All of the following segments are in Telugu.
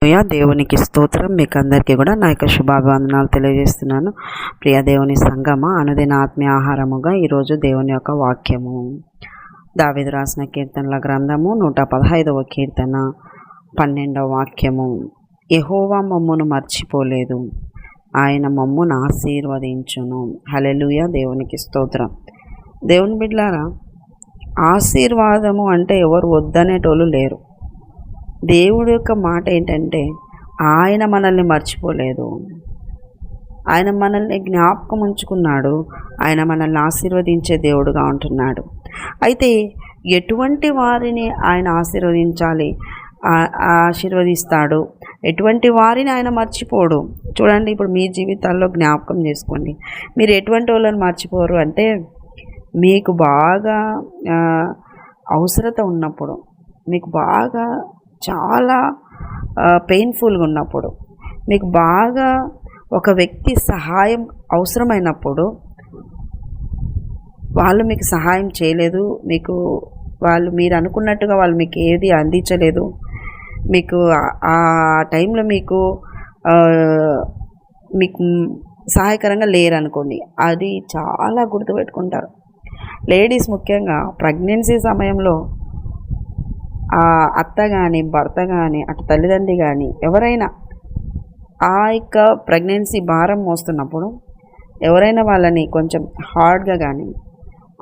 దేవునికి స్తోత్రం. మీకు అందరికీ కూడా నా యొక్క శుభాభివందనాలు తెలియజేస్తున్నాను. ప్రియ దేవుని సంగమ, అనుదిన ఆత్మీయ ఆహారముగా ఈరోజు దేవుని యొక్క వాక్యము దావీదు రాసిన కీర్తనల గ్రంథము 115వ కీర్తన 12వ వాక్యము. యెహోవా మమ్మును మర్చిపోలేదు, ఆయన మమ్మును ఆశీర్వదించును. హల్లెలూయా. దేవునికి స్తోత్రం. దేవుని బిడ్డలారా, ఆశీర్వాదము అంటే ఎవరు వద్దనేటోళ్ళు లేరు. దేవుడి యొక్క మాట ఏంటంటే ఆయన మనల్ని మర్చిపోలేదు, ఆయన మనల్ని జ్ఞాపకం ఉంచుకున్నాడు, ఆయన మనల్ని ఆశీర్వదించే దేవుడుగా ఉంటున్నాడు. అయితే ఎటువంటి వారిని ఆయన ఆశీర్వదిస్తాడు, ఎటువంటి వారిని ఆయన మర్చిపోడు. చూడండి, ఇప్పుడు మీ జీవితాల్లో జ్ఞాపకం చేసుకోండి. మీరు ఎటువంటి వాళ్ళని మర్చిపోరు అంటే, మీకు బాగా అవసరత ఉన్నప్పుడు, మీకు బాగా చాలా పెయిన్ఫుల్గా ఉన్నప్పుడు, మీకు బాగా ఒక వ్యక్తి సహాయం అవసరమైనప్పుడు వాళ్ళు మీకు సహాయం చేయలేదు, మీరు అనుకున్నట్టుగా వాళ్ళు మీకు ఏది అందించలేదు, మీకు ఆ టైంలో మీకు సహాయకరంగా లేరనుకోండి, అది చాలా గుర్తుపెట్టుకుంటారు. లేడీస్ ముఖ్యంగా ప్రెగ్నెన్సీ సమయంలో అత్త కానీ, భర్త కానీ, అటు తల్లిదండ్రి కానీ, ఎవరైనా ఆ యొక్క ప్రెగ్నెన్సీ భారం మోస్తున్నప్పుడు ఎవరైనా వాళ్ళని కొంచెం హార్డ్గా కానీ,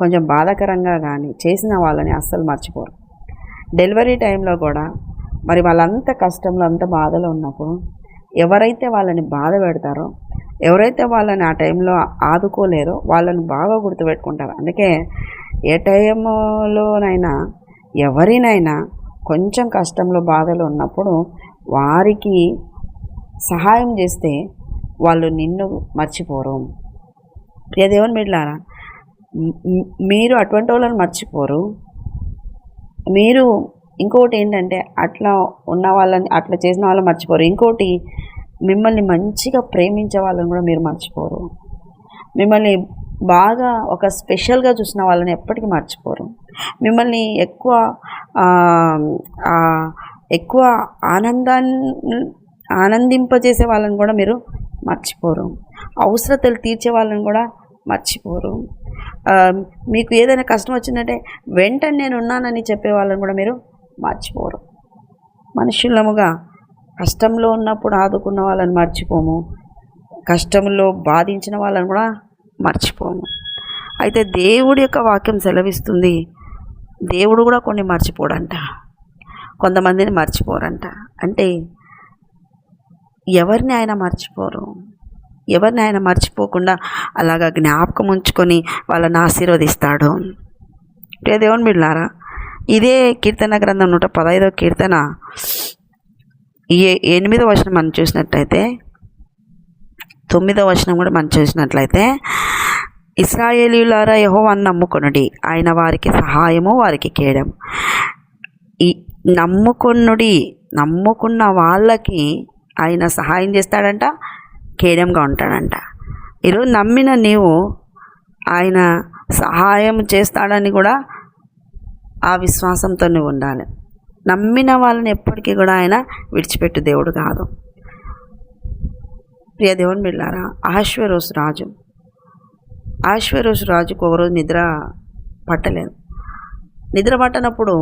కొంచెం బాధాకరంగా కానీ చేసిన వాళ్ళని అస్సలు మర్చిపోరు. డెలివరీ టైంలో కూడా మరి వాళ్ళంత కష్టంలో, అంత బాధలో ఉన్నప్పుడు ఎవరైతే వాళ్ళని బాధ పెడతారో, ఎవరైతే వాళ్ళని ఆ టైంలో ఆదుకోలేరో వాళ్ళని బాగా గుర్తుపెట్టుకుంటారు. అందుకే ఏ టైంలోనైనా ఎవరినైనా కొంచెం కష్టంలో, బాధలో ఉన్నప్పుడు వారికి సహాయం చేస్తే వాళ్ళు నిన్ను మర్చిపోరు. ప్రియ దేవుని బిడ్డలారా, మీరు అటువంటి వాళ్ళని మర్చిపోరు. మీరు ఇంకోటి ఏంటంటే, అట్లా ఉన్న వాళ్ళని, అట్లా చేసిన వాళ్ళని మర్చిపోరు. ఇంకోటి, మిమ్మల్ని మంచిగా ప్రేమించే వాళ్ళని కూడా మీరు మర్చిపోరు. మిమ్మల్ని బాగా ఒక స్పెషల్గా చూసిన వాళ్ళని ఎప్పటికీ మర్చిపోరు. మిమ్మల్ని ఎక్కువ ఆనందింపజేసే వాళ్ళని కూడా మీరు మర్చిపోరు. అవసరతలు తీర్చే వాళ్ళని కూడా మర్చిపోరు. మీకు ఏదైనా కష్టం వచ్చిందంటే వెంటనే నేను ఉన్నానని చెప్పే వాళ్ళని కూడా మీరు మర్చిపోరు. మనుషులముగా కష్టంలో ఉన్నప్పుడు ఆదుకున్న వాళ్ళని మర్చిపోము, కష్టంలో బాధించిన వాళ్ళని కూడా మర్చిపోము. అయితే దేవుడి యొక్క వాక్యం సెలవిస్తుంది, దేవుడు కూడా కొన్ని మర్చిపోడంట, కొంతమందిని మర్చిపోరంట. అంటే ఎవరిని ఆయన మర్చిపోరు, ఎవరిని ఆయన మర్చిపోకుండా అలాగా జ్ఞాపకం ఉంచుకొని వాళ్ళని ఆశీర్వదిస్తాడు. దేవుని బిడ్డలారా, ఇదే కీర్తన గ్రంథం 115వ కీర్తన 8వ వచనం మనం చూసినట్లయితే, 9వ వచనం కూడా మనం చూసినట్లయితే, ఇశ్రాయేలీయులారా యెహోవాను నమ్ముకొనుడి, ఆయన వారికి సహాయము, వారికి కేడం. ఈ నమ్ముకున్న వాళ్ళకి ఆయన సహాయం చేస్తాడంట, కేడంగా ఉంటాడంట. ఈరోజు నమ్మిన నీవు ఆయన సహాయం చేస్తాడని కూడా ఆ విశ్వాసంతో నువ్వు ఉండాలి. నమ్మిన వాళ్ళని ఎప్పటికీ కూడా ఆయన విడిచిపెట్టు దేవుడు కాదు. ప్రియ దేవుని బిడ్డలారా, అహష్వేరోషు రాజుకు ఒకరోజు నిద్ర పట్టలేదు. నిద్ర పట్టనప్పుడు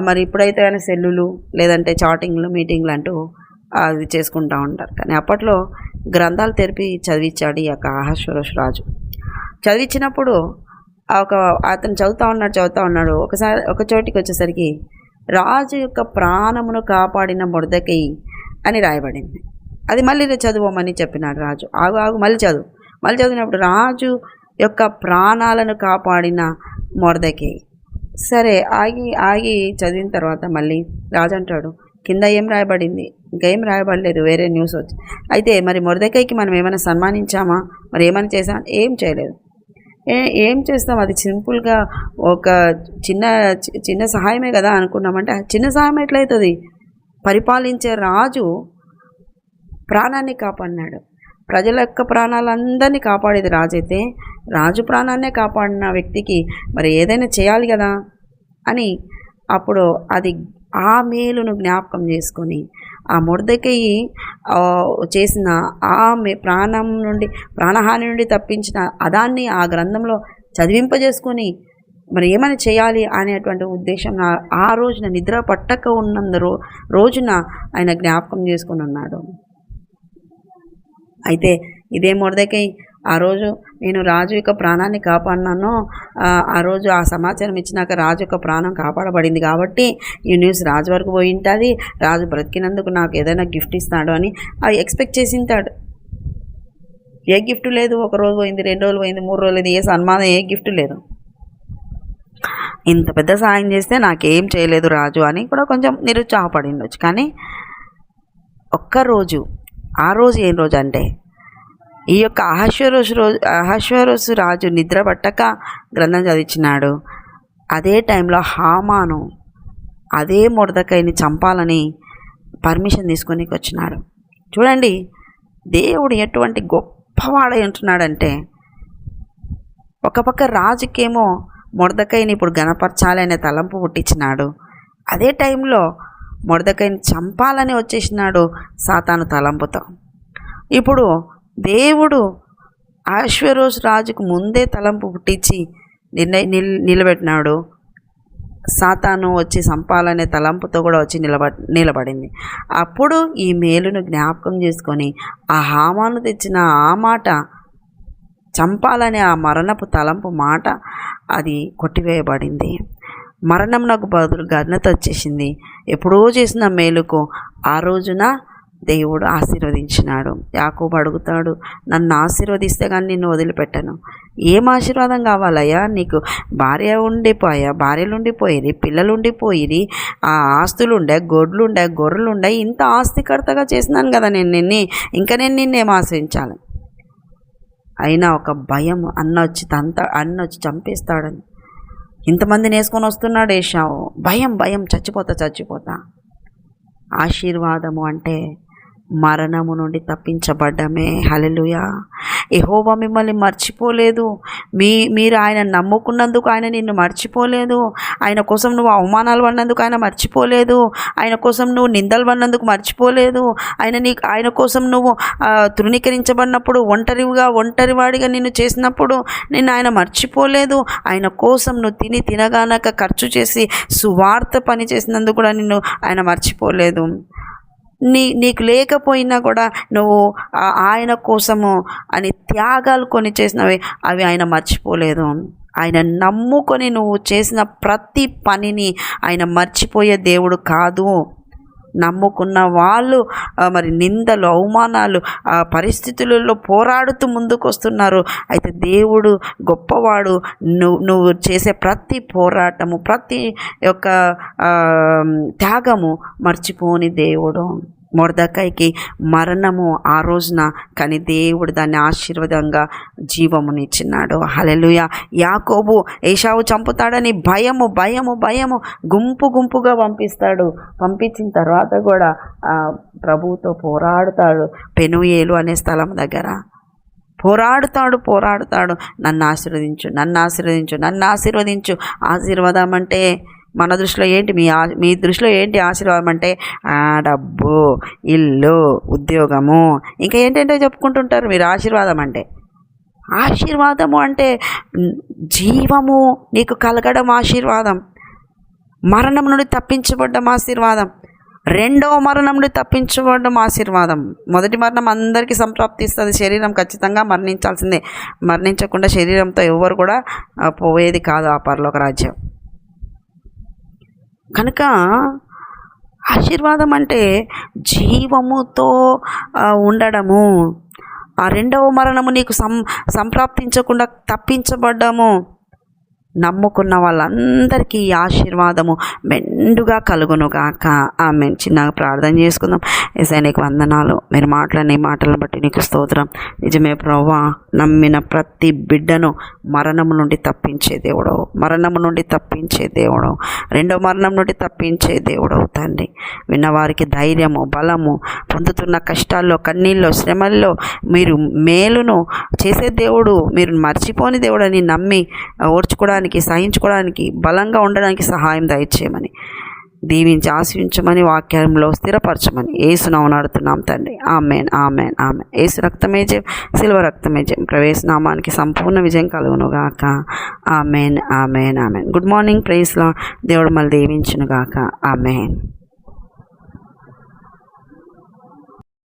మరి ఇప్పుడైతే ఆయన సెల్లులు, లేదంటే చాటింగ్లు, మీటింగ్లు అంటూ అది చేసుకుంటూ ఉంటారు. కానీ అప్పట్లో గ్రంథాలు తెరిపి చదివించాడు ఈ యొక్క అహష్వేరోషు రాజు. చదివించినప్పుడు అతను చదువుతూ ఉన్నాడు. ఒక చోటికి వచ్చేసరికి రాజు యొక్క ప్రాణమును కాపాడిన మొర్దెకై అని రాయబడింది. అది మళ్ళీ చదువుమని చెప్పినాడు రాజు. ఆగు మళ్ళీ చదివినప్పుడు రాజు యొక్క ప్రాణాలను కాపాడిన మొర్దెకై. సరే, ఆగి చదివిన తర్వాత మళ్ళీ రాజు అంటాడు, కింద ఏం రాయబడింది? ఇంకేం రాయబడలేదు, వేరే న్యూస్ వచ్చి. అయితే మరి మొర్దెకైకి మనం ఏమైనా సన్మానించామా, మరి ఏమైనా చేసామా? ఏం చేయలేదు. ఏం చేస్తాం? అది సింపుల్గా ఒక చిన్న సహాయమే కదా అనుకున్నామంటే, చిన్న సహాయం ఎట్లయితుంది? పరిపాలించే రాజు ప్రాణాన్ని కాపాడినాడు. ప్రజల యొక్క ప్రాణాలందరినీ కాపాడేది రాజు అయితే, రాజు ప్రాణాన్నే కాపాడిన వ్యక్తికి మరి ఏదైనా చేయాలి కదా అని అప్పుడు అది ఆ మేలును జ్ఞాపకం చేసుకొని ఆ మొర్దెకయి చేసిన ఆమె ప్రాణహాని నుండి తప్పించిన అదాన్ని ఆ గ్రంథంలో చదివింపజేసుకొని మరి ఏమైనా చేయాలి అనేటువంటి ఉద్దేశం ఆ రోజున నిద్ర పట్టక రోజున ఆయన జ్ఞాపకం చేసుకుని ఉన్నాడు. అయితే ఇదే మొర్దెకై ఆ రోజు నేను రాజు యొక్క ప్రాణాన్ని కాపాడినాను, ఆ రోజు ఆ సమాచారం ఇచ్చినాక రాజు యొక్క ప్రాణం కాపాడబడింది కాబట్టి ఈ న్యూస్ రాజు వరకు పోయి ఉంటుంది, రాజు బ్రతికినందుకు నాకు ఏదైనా గిఫ్ట్ ఇస్తాడు అని అవి ఎక్స్పెక్ట్ చేసి ఉంటాడు. ఏ గిఫ్ట్ లేదు. ఒక రోజు పోయింది, 2 రోజులు పోయింది, 3 రోజులు లేదు, ఏ సన్మానం, ఏ గిఫ్ట్ లేదు. ఇంత పెద్ద సాయం చేస్తే నాకేం చేయలేదు రాజు అని కూడా కొంచెం నిరుత్సాహపడి ఉండొచ్చు. కానీ ఒక్కరోజు, ఆ రోజు ఏం రోజు అంటే ఈ యొక్క అహశ్వేరోషు రాజు నిద్ర పట్టక గ్రంథం చదివించినాడు. అదే టైంలో హామాను అదే మొర్దెకైని చంపాలని పర్మిషన్ తీసుకొని వచ్చినాడు. చూడండి, దేవుడు ఎటువంటి గొప్పవాడై ఉంటున్నాడంటే, ఒక పక్క రాజుకేమో మొర్దెకైని ఇప్పుడు గణపరచాలి అనే తలంపు పుట్టించినాడు, అదే టైంలో మొర్దెకైని చంపాలని వచ్చేసినాడు సాతాను తలంపుతో. ఇప్పుడు దేవుడు అహశ్వేరోషు రాజుకు ముందే తలంపు పుట్టించి నిలబెట్టినాడు. సాతాను వచ్చి చంపాలనే తలంపుతో కూడా వచ్చి నిలబడింది. అప్పుడు ఈ మేలును జ్ఞాపకం చేసుకొని ఆ హామాను తెచ్చిన ఆ మాట, చంపాలనే ఆ మరణపు తలంపు మాట అది కొట్టివేయబడింది. మరణం నాకు బదులు ఘనత వచ్చేసింది. ఎప్పుడో చేసిన మేలుకు ఆ రోజున దేవుడు ఆశీర్వదించినాడు. యాకోబు అడుగుతాడు, నన్ను ఆశీర్వదిస్తే కానీ నిన్ను వదిలిపెట్టను. ఏం ఆశీర్వాదం కావాలయ్యా నీకు? భార్యలు ఉండిపోయిరి, పిల్లలు ఉండిపోయిరి, ఆ ఆస్తులుండే, గొడ్లుండే, గొర్రెలుండే, ఇంత ఆస్తికర్తగా చేసినాను కదా నేను ఇంకా నేను నిన్నేం ఆశ్రయించాలి? అయినా ఒక భయం, అన్న వచ్చి చంపేస్తాడని ఇంతమందిని వేసుకొని వస్తున్నాడు ఏశావు. భయం, చచ్చిపోతా. ఆశీర్వాదము అంటే మరణము నుండి తప్పించబడ్డమే. హల్లెలూయా. యెహోవా మిమ్మల్ని మర్చిపోలేదు. మీరు ఆయన నమ్ముకున్నందుకు ఆయన నిన్ను మర్చిపోలేదు. ఆయన కోసం నువ్వు అవమానాలు పడినందుకు ఆయన మర్చిపోలేదు. ఆయన కోసం నువ్వు నిందలు పడినందుకు మర్చిపోలేదు. ఆయన కోసం నువ్వు తృణీకరించబడినప్పుడు, ఒంటరివాడిగా నిన్ను చేసినప్పుడు నిన్ను ఆయన మర్చిపోలేదు. ఆయన కోసం నువ్వు తినగానక ఖర్చు చేసి సువార్త పని చేసినందుకు కూడా నిన్ను ఆయన మర్చిపోలేదు. నీకు లేకపోయినా కూడా నువ్వు ఆయన కోసము అని త్యాగాలు కొని చేసినవి అవి ఆయన మర్చిపోలేదు. ఆయన నమ్ముకొని నువ్వు చేసిన ప్రతి పనిని ఆయన మర్చిపోయే దేవుడు కాదు. నమ్ముకున్న వాళ్ళు మరి నిందలు, అవమానాలు, ఆ పరిస్థితులలో పోరాడుతూ ముందుకు వస్తున్నారు. అయితే దేవుడు గొప్పవాడు. నువ్వు చేసే ప్రతి పోరాటము, ప్రతి యొక్క త్యాగము మర్చిపోని దేవుడు. మొర్దెకైకి మరణము ఆ రోజున, కానీ దేవుడు దాన్ని ఆశీర్వాదంగా జీవమునిచ్చినాడు. హల్లెలూయా. యాకోబు ఏశావు చంపుతాడని భయము గుంపుగా పంపించిన తర్వాత కూడా ప్రభువుతో పోరాడుతాడు. పెనుయేలు అనే స్థలం దగ్గర పోరాడుతాడు. నన్ను ఆశీర్వదించు. ఆశీర్వాదం అంటే మన దృష్టిలో ఏంటి? మీ దృష్టిలో ఏంటి ఆశీర్వాదం అంటే? డబ్బు, ఇల్లు, ఉద్యోగము, ఇంకా ఏంటంటే చెప్పుకుంటుంటారు మీరు. ఆశీర్వాదము అంటే జీవము నీకు కలగడం ఆశీర్వాదం. మరణం నుండి తప్పించబడ్డం ఆశీర్వాదం. రెండవ మరణం నుండి తప్పించబడ్డం ఆశీర్వాదం. మొదటి మరణం అందరికీ సంప్రాప్తిస్తుంది. శరీరం ఖచ్చితంగా మరణించాల్సిందే. మరణించకుండా శరీరంతో ఎవరు కూడా పోయేది కాదు ఆ పరలోక రాజ్యం. కనుక ఆశీర్వాదం అంటే జీవముతో ఉండడము. ఆ రెండవ మరణము నీకు సంప్రాప్తించకుండా తప్పించబడ్డము. నమ్ముకున్న వాళ్ళందరికీ ఈ ఆశీర్వాదము మెండుగా కలుగునుగాక. ఆమేన్. చిన్నగా ప్రార్థన చేసుకుందాం. యేసయ్య నీకు వందనాలు. మీరు మాట్లాడిన ఈ మాటలను బట్టి నీకు స్తోత్రం. నిజమే ప్రభువా, నమ్మిన ప్రతి బిడ్డను మరణము నుండి తప్పించే దేవుడవు, రెండో మరణం నుండి తప్పించే దేవుడవు తండ్రి. విన్నవారికి ధైర్యము, బలము, పొందుతున్న కష్టాల్లో, కన్నీల్లో, శ్రమల్లో మీరు మేలును చేసే దేవుడు, మీరు మర్చిపోని దేవుడు అని నమ్మి ఓర్చుకోవడానికి, సహించుకోవడానికి, బలంగా ఉండడానికి సహాయం దయచేయమని దీవించి ఆశీర్వించమని వాక్యంలో స్థిరపరచమని యేసునామమున అడుగుతున్నాం తండ్రి. ఆమేన్, ఆమేన్, ఆమేన్. యేసు రక్తమే జయం, శిలువ రక్తమే జయం. ప్రవేశనామానికి సంపూర్ణ విజయం కలుగును గాక. Amen, amen, amen. Good morning, praise Lord. దేవుడు మళ్ళీ దీవించును గాక. ఆమేన్.